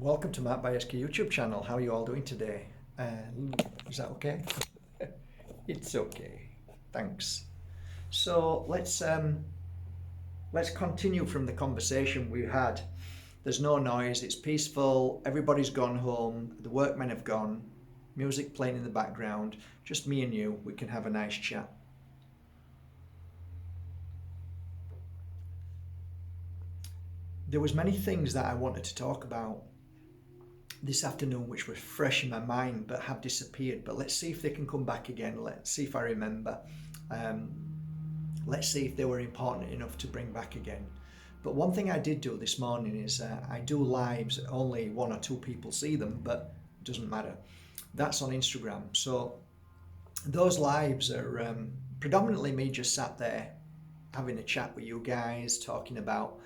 Welcome to Matt Bajerski YouTube channel. How are you all doing today? Is that okay? It's okay. Thanks. So let's continue from the conversation we had. There's no noise. It's peaceful. Everybody's gone home. The workmen have gone. Music playing in the background. Just me and you. We can have a nice chat. There was many things that I wanted to talk about this afternoon which were fresh in my mind but have disappeared, but let's see if they can come back again. Let's see if I remember. Let's see if they were important enough to bring back again. But one thing I did do this morning is I do lives. Only one or two people see them, but it doesn't matter. That's on Instagram. So those lives are predominantly me just sat there having a chat with you guys, talking about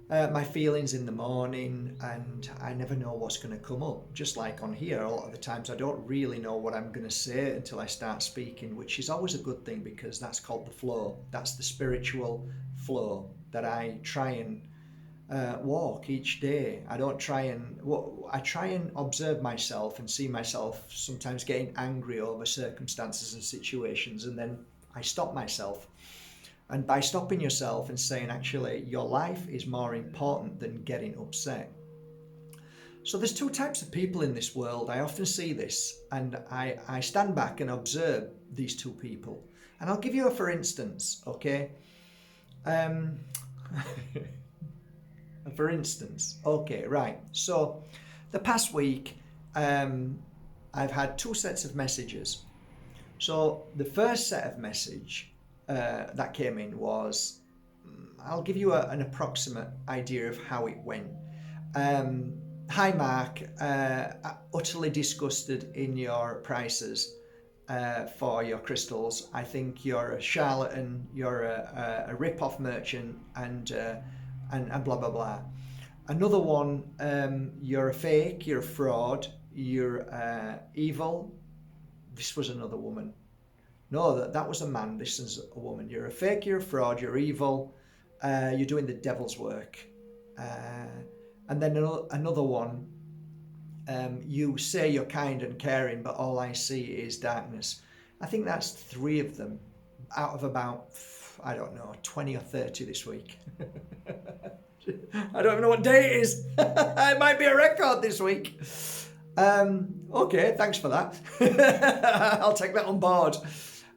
my feelings in the morning, and I never know what's going to come up. Just like on here, a lot of the times I don't really know what I'm going to say until I start speaking, which is always a good thing because that's called the flow. That's the spiritual flow that I try and walk each day. I try and observe myself and see myself sometimes getting angry over circumstances and situations, and then I stop myself. And by stopping yourself and saying, actually, your life is more important than getting upset. So there's two types of people in this world. I often see this, and I stand back and observe these two people. And I'll give you a for instance, okay? For instance, okay, right. So the past week, I've had two sets of messages. So the first set of message that came in was, I'll give you an approximate idea of how it went. Hi Mark, utterly disgusted in your prices for your crystals. I think you're a charlatan, you're a rip-off merchant, and blah blah blah. Another one, you're a fake, you're a fraud, you're evil. This was another woman. No, that was a man. This is a woman. You're a fake, you're a fraud, you're evil, you're doing the devil's work. And then another one, you say you're kind and caring, but all I see is darkness. I think that's three of them out of about, I don't know, 20 or 30 this week. I don't even know what day it is. It might be a record this week. Okay, thanks for that. I'll take that on board.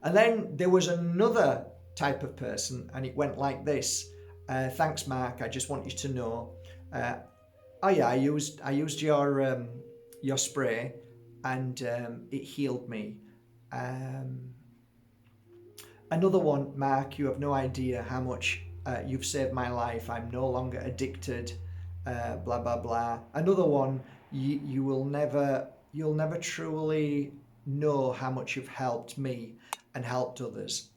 And then there was another type of person, and it went like this. Thanks, Mark. I just want you to know. Oh yeah, I used your spray, and it healed me. Another one, Mark. You have no idea how much you've saved my life. I'm no longer addicted. Blah blah blah. Another one. You'll never truly know how much you've helped me and helped others.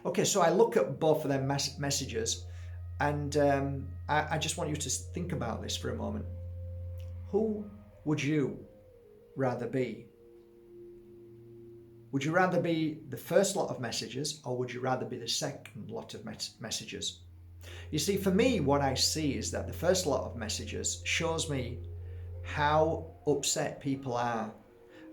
Okay, so I look at both of them messages, and I just want you to think about this for a moment. Who would you rather be? Would you rather be the first lot of messages, or would you rather be the second lot of messages? You see, for me, what I see is that the first lot of messages shows me how upset people are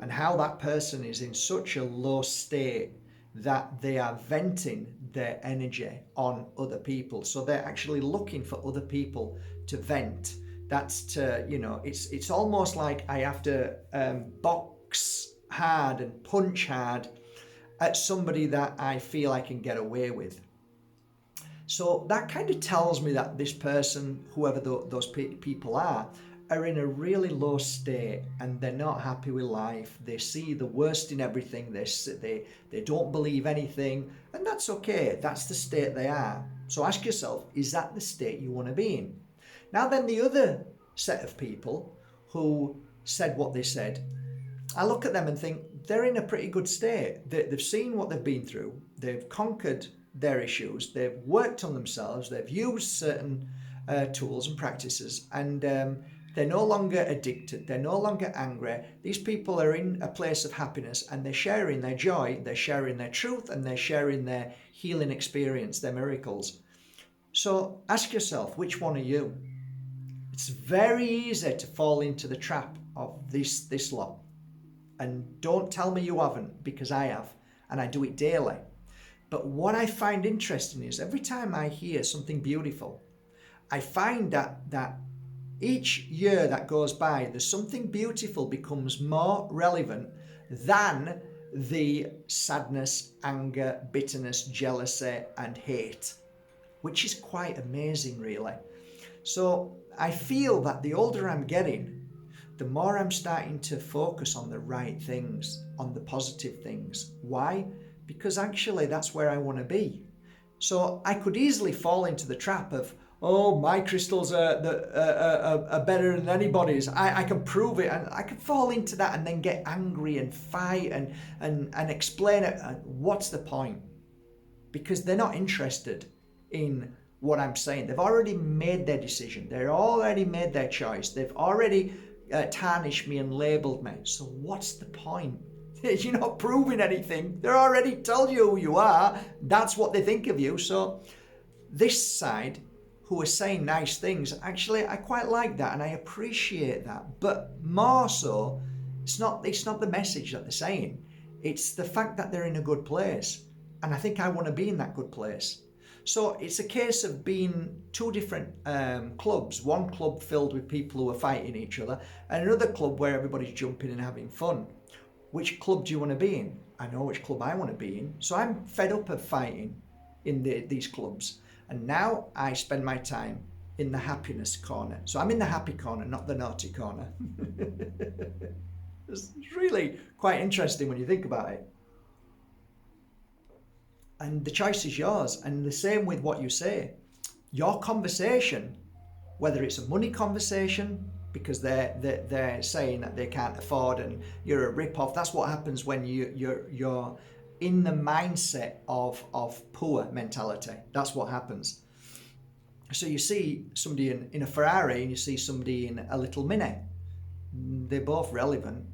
and how that person is in such a low state that they are venting their energy on other people. So they're actually looking for other people to vent. That's to, it's almost like I have to box hard and punch hard at somebody that I feel I can get away with. So that kind of tells me that this person, whoever those people are in a really low state, and they're not happy with life. They see the worst in everything. They don't believe anything, and that's okay. That's the state they are. So ask yourself, is that the state you want to be in? Now then, the other set of people who said what they said, I look at them and think they're in a pretty good state. They've seen what they've been through. They've conquered their issues. They've worked on themselves. They've used certain tools and practices, and they're no longer addicted. They're no longer angry. These people are in a place of happiness, and they're sharing their joy, they're sharing their truth, and they're sharing their healing experience, their miracles. So ask yourself, which one are you? It's very easy to fall into the trap of this lot. And don't tell me you haven't, because I have, and I do it daily. But what I find interesting is every time I hear something beautiful, I find that each year that goes by, there's something beautiful becomes more relevant than the sadness, anger, bitterness, jealousy, and hate, which is quite amazing, really. So I feel that the older I'm getting, the more I'm starting to focus on the right things, on the positive things. Why? Because actually that's where I want to be. So I could easily fall into the trap of, oh, my crystals are better than anybody's. I can prove it. And I could fall into that and then get angry and fight and explain it. And what's the point? Because they're not interested in what I'm saying. They've already made their decision. They've already made their choice. They've already tarnished me and labelled me. So what's the point? You're not proving anything. They're already told you who you are. That's what they think of you. So this side, who are saying nice things, actually I quite like that and I appreciate that. But more so, it's not the message that they're saying. It's the fact that they're in a good place. And I think I want to be in that good place. So it's a case of being two different clubs. One club filled with people who are fighting each other, and another club where everybody's jumping and having fun. Which club do you want to be in? I know which club I want to be in. So I'm fed up of fighting in these clubs. And now I spend my time in the happiness corner. So I'm in the happy corner, not the naughty corner. It's really quite interesting when you think about it. And the choice is yours. And the same with what you say. Your conversation, whether it's a money conversation, because they're saying that they can't afford and you're a rip-off. That's what happens when you're in the mindset of poor mentality. That's what happens. So you see somebody in a Ferrari and you see somebody in a little Mini. They're both relevant.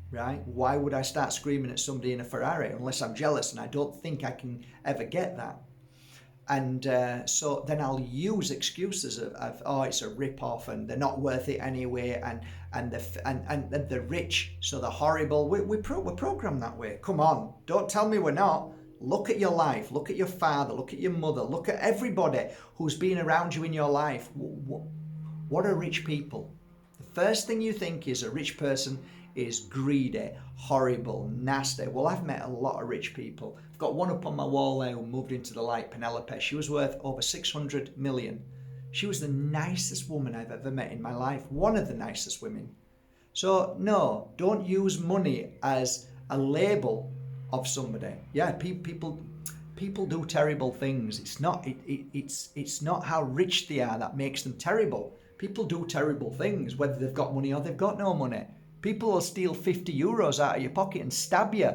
Right? Why would I start screaming at somebody in a Ferrari unless I'm jealous, and I don't think I can ever get that. And so then I'll use excuses of oh, it's a rip-off and they're not worth it anyway, and they're rich, so they're horrible. We're programmed that way. Come on, don't tell me we're not. Look at your life. Look at your father. Look at your mother. Look at everybody who's been around you in your life. What are rich people? The first thing you think is a rich person is greedy, horrible, nasty. Well, I've met a lot of rich people. I've got one up on my wall there who moved into the light, Penelope. She was worth over 600 million. She was the nicest woman I've ever met in my life. One of the nicest women. So no, don't use money as a label of somebody. Yeah, people do terrible things. It's not how rich they are that makes them terrible. People do terrible things, whether they've got money or they've got no money. People will steal 50 euros out of your pocket and stab you.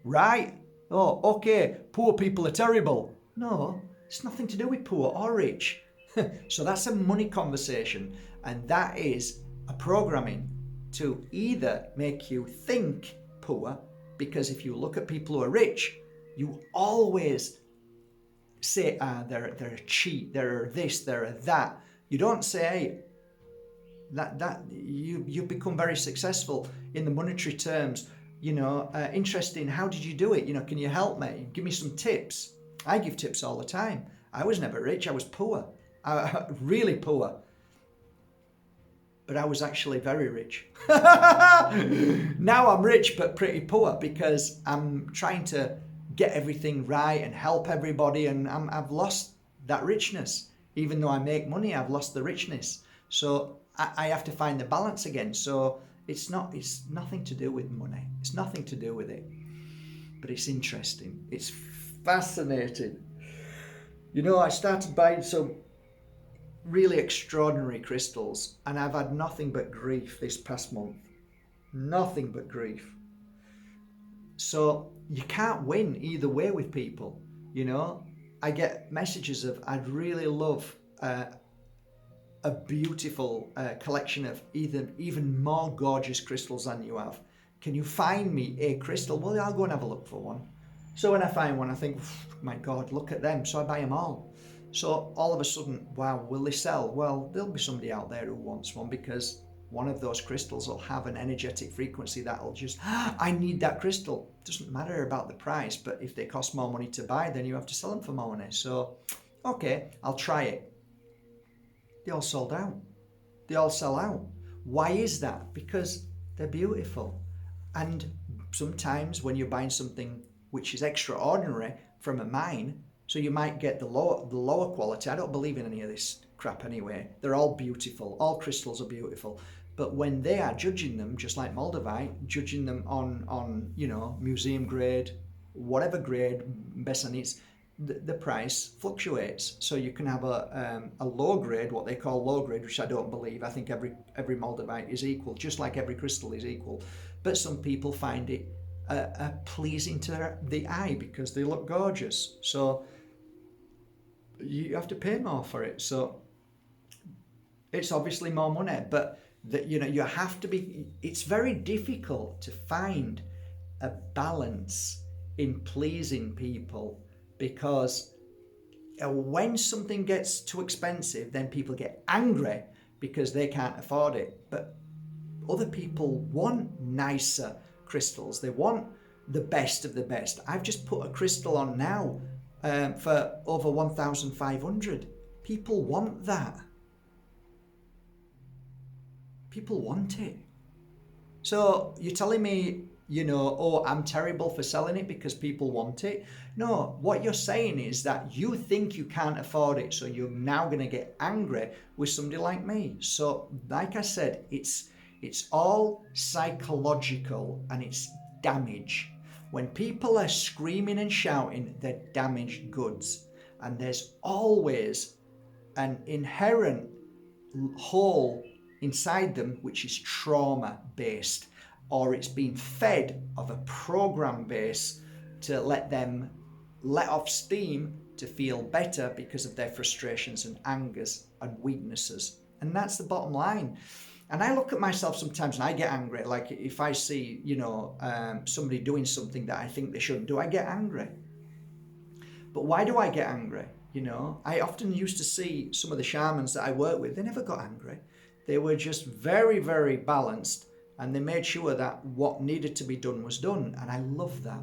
Right? Oh, okay, poor people are terrible. No, it's nothing to do with poor or rich. So that's a money conversation. And that is a programming to either make you think poor, because if you look at people who are rich, you always say, they're a cheat, they're this, they're that. You don't say, hey, that you've become very successful in the monetary terms, interesting, how did you do it, can you help me, give me some tips. I give tips all the time. I was never rich, I was poor, really poor, but I was actually very rich. Now I'm rich but pretty poor, because I'm trying to get everything right and help everybody, and I've lost that richness. Even though I make money, I've lost the richness. So I have to find the balance again. So it's nothing to do with money. It's nothing to do with it. But it's interesting. It's fascinating. I started buying some really extraordinary crystals, and I've had nothing but grief this past month. Nothing but grief. So you can't win either way with people. I get messages of, I'd really love a beautiful collection of even more gorgeous crystals than you have. Can you find me a crystal? Well, I'll go and have a look for one. So when I find one, I think, my God, look at them. So I buy them all. So all of a sudden, wow, will they sell? Well, there'll be somebody out there who wants one, because one of those crystals will have an energetic frequency that'll just, I need that crystal. It doesn't matter about the price, but if they cost more money to buy, then you have to sell them for more money. So, okay, I'll try it. They all sold out. They all sell out. Why is that? Because they're beautiful. And sometimes when you're buying something which is extraordinary from a mine, so you might get the lower quality. I don't believe in any of this crap anyway. They're all beautiful. All crystals are beautiful. But when they are judging them, just like Moldavite, judging them on museum grade, whatever grade, Bessanits, the price fluctuates. So you can have a low grade, what they call low grade, which I don't believe. I think every Moldavite is equal, just like every crystal is equal. But some people find it pleasing to the eye because they look gorgeous. So you have to pay more for it. So it's obviously more money, but you have to be. It's very difficult to find a balance in pleasing people, because when something gets too expensive, then people get angry because they can't afford it. But other people want nicer crystals. They want the best of the best. I've just put a crystal on now for over 1,500. People want that. People want it. So you're telling me, oh, I'm terrible for selling it because people want it? No, what you're saying is that you think you can't afford it, so you're now going to get angry with somebody like me. So like I said, it's all psychological, and it's damage. When people are screaming and shouting, they're damaged goods. And there's always an inherent hole inside them which is trauma based, or it's been fed of a program base to let them let off steam to feel better because of their frustrations and angers and weaknesses. And that's the bottom line. And I look at myself sometimes and I get angry. Like if I see, somebody doing something that I think they shouldn't do, I get angry. But why do I get angry? I often used to see some of the shamans that I work with, they never got angry. They were just very, very balanced, and they made sure that what needed to be done was done. And I love that.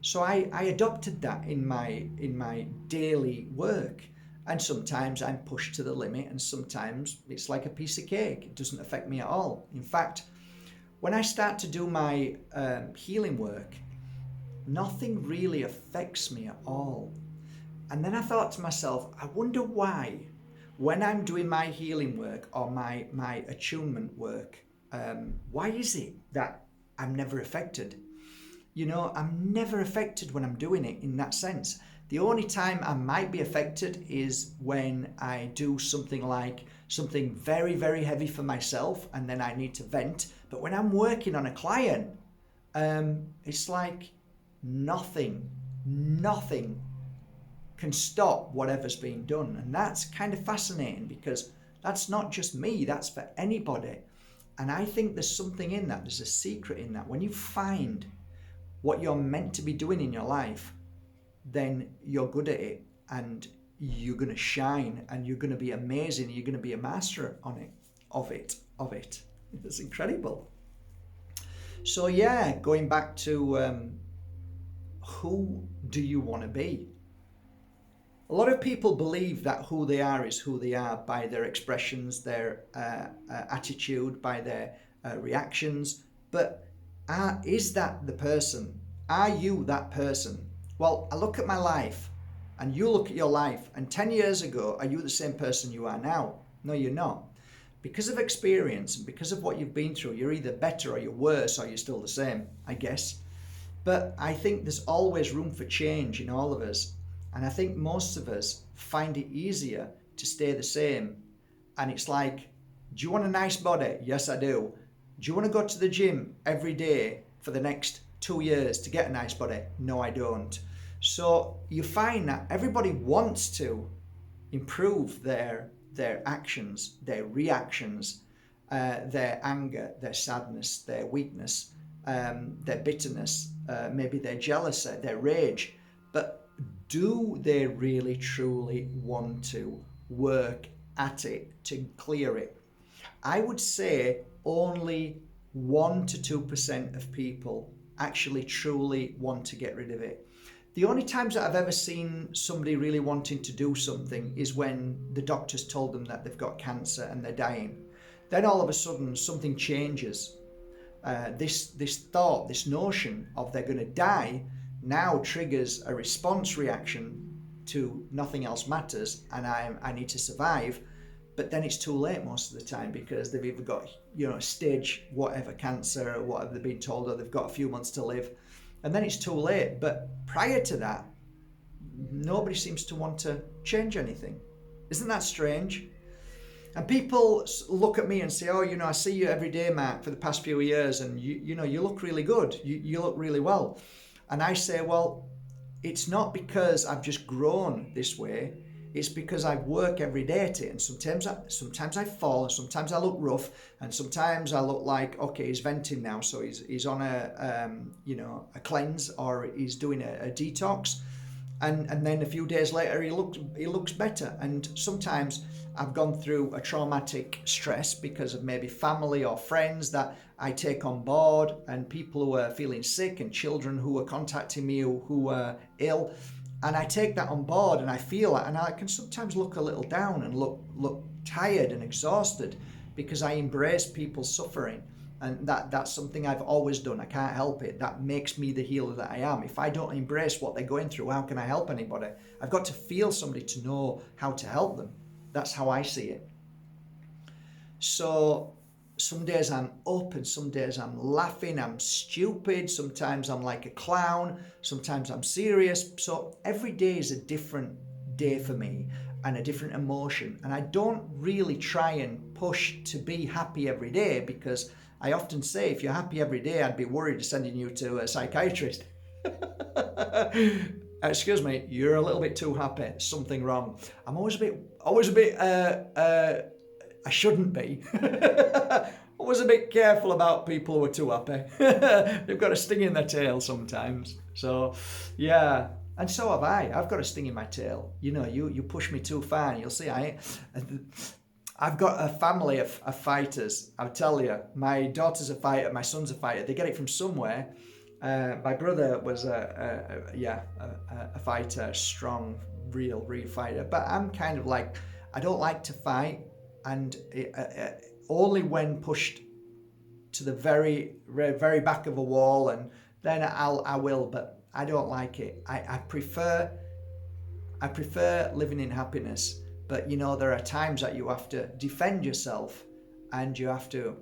So I adopted that in my daily work. And sometimes I'm pushed to the limit, and sometimes it's like a piece of cake. It doesn't affect me at all. In fact, when I start to do my healing work, nothing really affects me at all. And then I thought to myself, I wonder why, when I'm doing my healing work or my attunement work, why is it that I'm never affected? I'm never affected when I'm doing it in that sense. The only time I might be affected is when I do something very, very heavy for myself, and then I need to vent. But when I'm working on a client, it's like nothing can stop whatever's being done. And that's kind of fascinating, because that's not just me, that's for anybody. And I think there's something in that, there's a secret in that. When you find what you're meant to be doing in your life, then you're good at it, and you're going to shine, and you're going to be amazing, you're going to be a master of it. It's incredible. So yeah, going back to who do you want to be? A lot of people believe that who they are is who they are by their expressions, their attitude, by their reactions. But is that the person? Are you that person? Well, I look at my life, and you look at your life, and 10 years ago, are you the same person you are now? No, you're not. Because of experience and because of what you've been through, you're either better or you're worse, or you're still the same, I guess. But I think there's always room for change in all of us. And I think most of us find it easier to stay the same. And it's like, do you want a nice body? Yes, I do. Do you want to go to the gym every day for the next 2 years to get a nice body? No, I don't. So you find that everybody wants to improve their actions, their reactions, their anger, their sadness, their weakness, their bitterness, maybe their jealousy, their rage. But do they really truly want to work at it to clear it? I would say only 1 to 2% of people actually truly want to get rid of it. The only times that I've ever seen somebody really wanting to do something is when the doctors told them that they've got cancer and they're dying. Then all of a sudden something changes. This thought, this notion of they're going to die now triggers a response reaction to nothing else matters and I need to survive. But then it's too late most of the time because they've either got, stage whatever cancer or whatever they've been told, or they've got a few months to live, and then it's too late. But prior to that, nobody seems to want to change anything. Isn't that strange? And people look at me and say, oh, I see you every day, Mark, for the past few years, and you look really good. You look really well. And I say, well, it's not because I've just grown this way. It's because I work every day at it, and sometimes I fall, and sometimes I look rough, and sometimes I look like, okay, he's venting now, so he's on a cleanse, or he's doing a detox, and then a few days later he looks better. And sometimes I've gone through a traumatic stress because of maybe family or friends that I take on board, and people who are feeling sick, and children who are contacting me who are ill. And I take that on board, and I feel it, and I can sometimes look a little down and look tired and exhausted because I embrace people's suffering. And that's something I've always done. I can't help it. That makes me the healer that I am. If I don't embrace what they're going through, how can I help anybody? I've got to feel somebody to know how to help them. That's how I see it. So some days I'm up, and some days I'm laughing, I'm stupid, sometimes I'm like a clown, sometimes I'm serious. So every day is a different day for me and a different emotion. And I don't really try and push to be happy every day, because I often say, if you're happy every day, I'd be worried of sending you to a psychiatrist. Excuse me, you're a little bit too happy, something wrong. I'm always a bit I shouldn't be. Always a bit careful about people who are too happy. They've got a sting in their tail sometimes. So, yeah. And so have I. I've got a sting in my tail. You push me too far, and you'll see I've got a family of fighters. I'll tell you, my daughter's a fighter, my son's a fighter. They get it from somewhere. My brother was a fighter, strong, real fighter. But I'm kind of like, I don't like to fight. And only when pushed to the very, very back of a wall, and then I will, but I don't like it. I prefer living in happiness, but there are times that you have to defend yourself, and you have to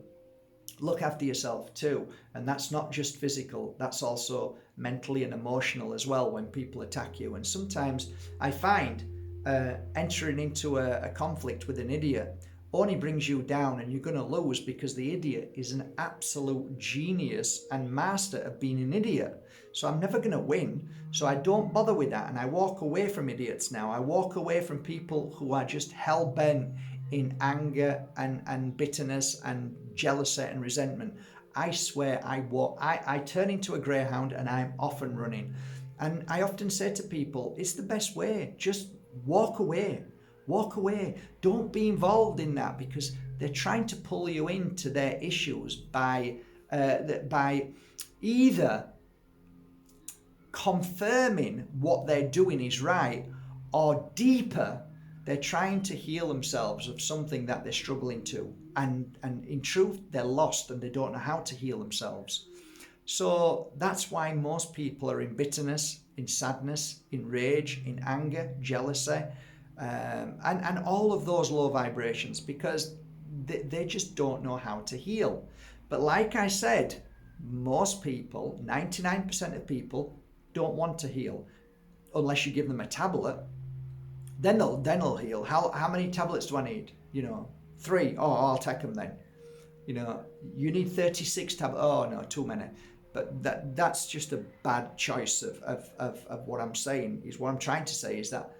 look after yourself too. And that's not just physical, that's also mentally and emotional as well when people attack you. And sometimes I find entering into a conflict with an idiot only brings you down, and you're going to lose, because the idiot is an absolute genius and master of being an idiot. So I'm never going to win. So I don't bother with that, and I walk away from idiots now. I walk away from people who are just hell-bent in anger and bitterness and jealousy and resentment. I swear I turn into a greyhound, and I'm off and running. And I often say to people, it's the best way. Just walk away. Walk away. Don't be involved in that, because they're trying to pull you into their issues by either confirming what they're doing is right, or deeper, they're trying to heal themselves of something that they're struggling to. And in truth, they're lost and they don't know how to heal themselves. So that's why most people are in bitterness, in sadness, in rage, in anger, jealousy, and all of those low vibrations, because they just don't know how to heal. But like I said, most people, 99% of people, don't want to heal unless you give them a tablet. Then they'll heal. How many tablets do I need? 3. Oh, I'll take them then. You need 36 tablets. Oh no, too many. But that's just a bad choice of what I'm saying. Is what I'm trying to say is that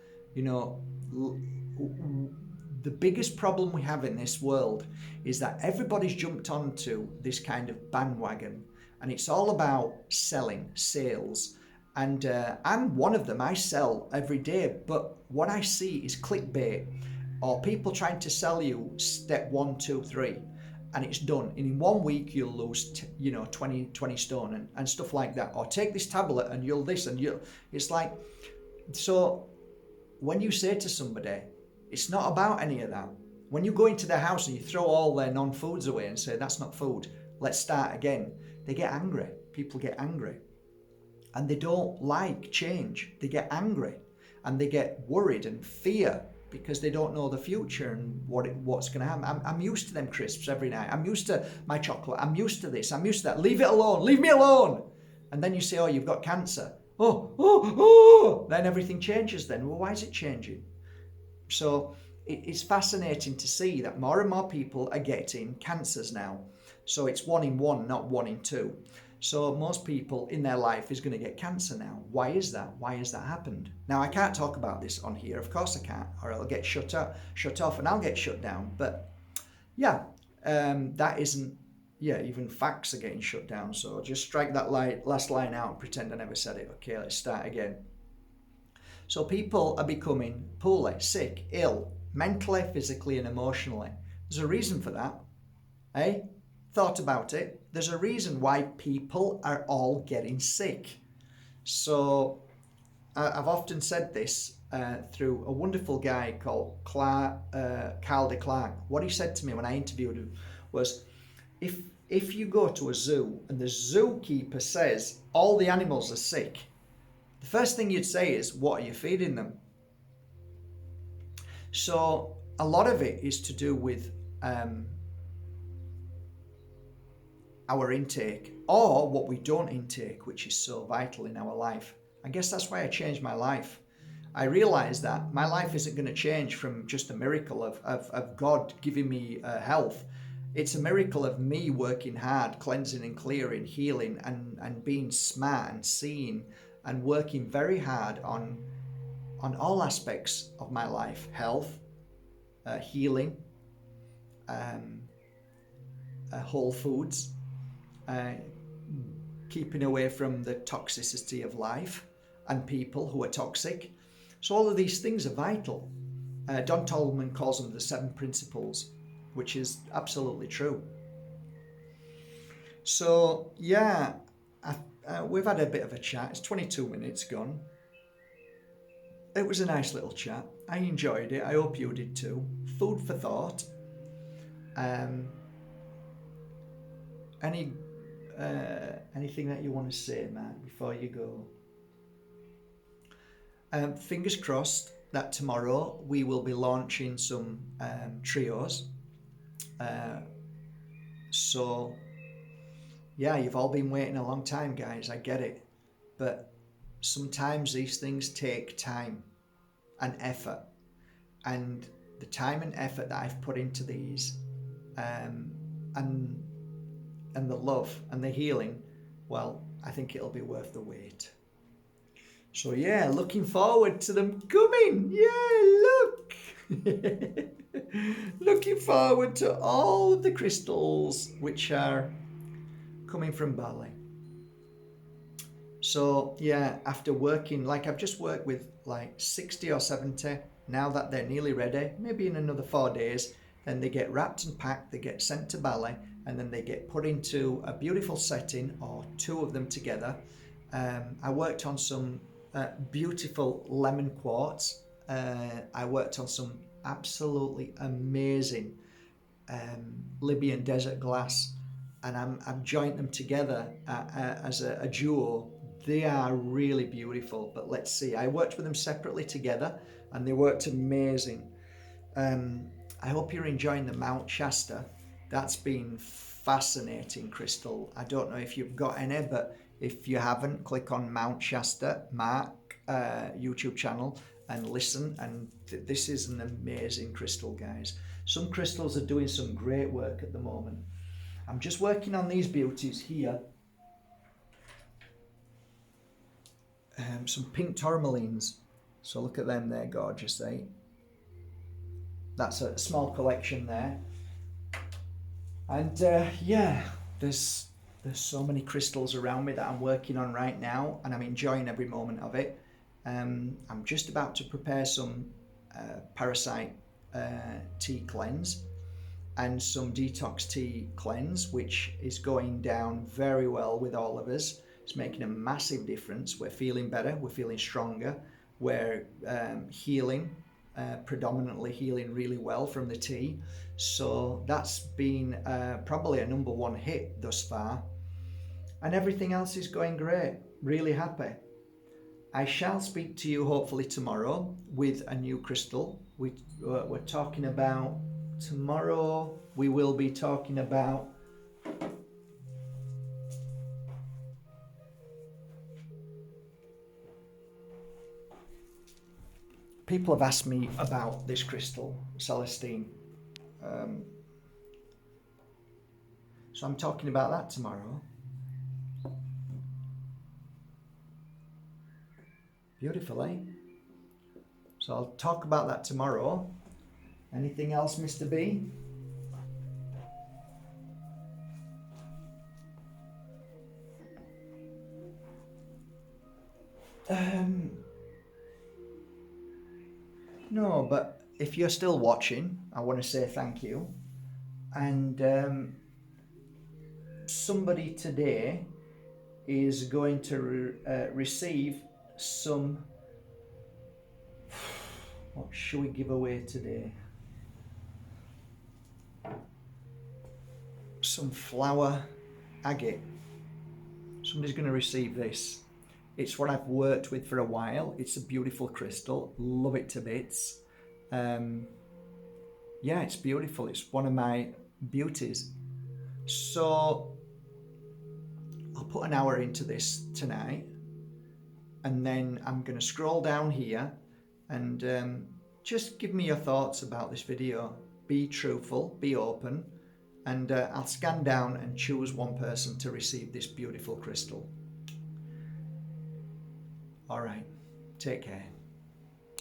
the biggest problem we have in this world is that everybody's jumped onto this kind of bandwagon, and it's all about selling, sales, And I'm one of them. I sell every day, but what I see is clickbait or people trying to sell you step 1, 2, 3, and it's done. And in 1 week you'll lose 20 stone and stuff like that. Or take this tablet and you'll this and you'll. It's like, so when you say to somebody, it's not about any of that. When you go into their house and you throw all their non-foods away and say that's not food, let's start again, they get angry. People get angry. And they don't like change. They get angry and they get worried and fear because they don't know the future and what's going to happen. I'm used to them crisps every night. I'm used to my chocolate. I'm used to this. I'm used to that. Leave it alone. Leave me alone. And then you say, oh, you've got cancer. Oh. Then everything changes then. Well, why is it changing? So it's fascinating to see that more and more people are getting cancers now. So it's 1 in 1, not 1 in 2. So most people in their life is going to get cancer now. Why is that? Why has that happened? Now, I can't talk about this on here. Of course I can't, or I'll get shut off and I'll get shut down. But yeah, that isn't, even facts are getting shut down. So just strike that last line out and pretend I never said it. Okay, let's start again. So people are becoming poorly, sick, ill, mentally, physically and emotionally. There's a reason for that. Eh? Thought about it. There's a reason why people are all getting sick. So I've often said this through a wonderful guy called Carl de Clark. What he said to me when I interviewed him was, if you go to a zoo and the zookeeper says all the animals are sick, the first thing you'd say is, what are you feeding them? So a lot of it is to do with our intake, or what we don't intake, which is so vital in our life. I guess that's why I changed my life. I realized that my life isn't going to change from just a miracle of God giving me health. It's a miracle of me working hard, cleansing and clearing, healing and being smart and seeing and working very hard on all aspects of my life: health, healing, whole foods, keeping away from the toxicity of life and people who are toxic. So all of these things are vital. Don Tolman calls them the 7 principles, which is absolutely true. So yeah, we've had a bit of a chat. It's 22 minutes gone. It was a nice little chat. I enjoyed it. I hope you did too. Food for thought. Anything that you want to say, Matt, before you go? Fingers crossed that tomorrow we will be launching some trios. So yeah, you've all been waiting a long time, guys. I get it. But sometimes these things take time and effort. And the time and effort that I've put into these, and the love and the healing, well, I think it'll be worth the wait. So yeah, looking forward to them coming. Yeah, look. Looking forward to all of the crystals which are coming from Bali. So yeah, after working, like I've just worked with like 60 or 70, now that they're nearly ready, maybe in another 4 days, then they get wrapped and packed, they get sent to Bali, and then they get put into a beautiful setting, or 2 of them together. I worked on some beautiful lemon quartz. I worked on some absolutely amazing Libyan desert glass, and I'm joined them together as a duo. They are really beautiful, but let's see. I worked with them separately together, and they worked amazing. I hope you're enjoying the Mount Shasta. That's been fascinating crystal. I don't know if you've got any, but if you haven't, click on Mount Shasta, Mark YouTube channel, and listen. And this is an amazing crystal, guys. Some crystals are doing some great work at the moment. I'm just working on these beauties here. Some pink tourmalines. So look at them, they're gorgeous, eh? That's a small collection there. And yeah, there's There's so many crystals around me that I'm working on right now, and I'm enjoying every moment of it. I'm just about to prepare some parasite tea cleanse and some detox tea cleanse, which is going down very well with all of us. It's making a massive difference. We're feeling better, we're feeling stronger, we're healing, predominantly healing really well from the tea. So that's been probably a #1 hit thus far. And everything else is going great, really happy. I shall speak to you hopefully tomorrow with a new crystal. We're talking about, tomorrow we will be talking about people have asked me about this crystal, Celestine. So I'm talking about that tomorrow. Beautiful, eh? So I'll talk about that tomorrow. Anything else, Mr. B? No, but if you're still watching, I want to say thank you. And somebody today is going to receive some. What should we give away today? Some flower agate. Somebody's going to receive this. It's what I've worked with for a while. It's a beautiful crystal. Love it to bits. Yeah, it's beautiful. It's one of my beauties. So I'll put an hour into this tonight, and then I'm going to scroll down here and just give me your thoughts about this video. Be truthful, be open, and I'll scan down and choose one person to receive this beautiful crystal. All right, take care.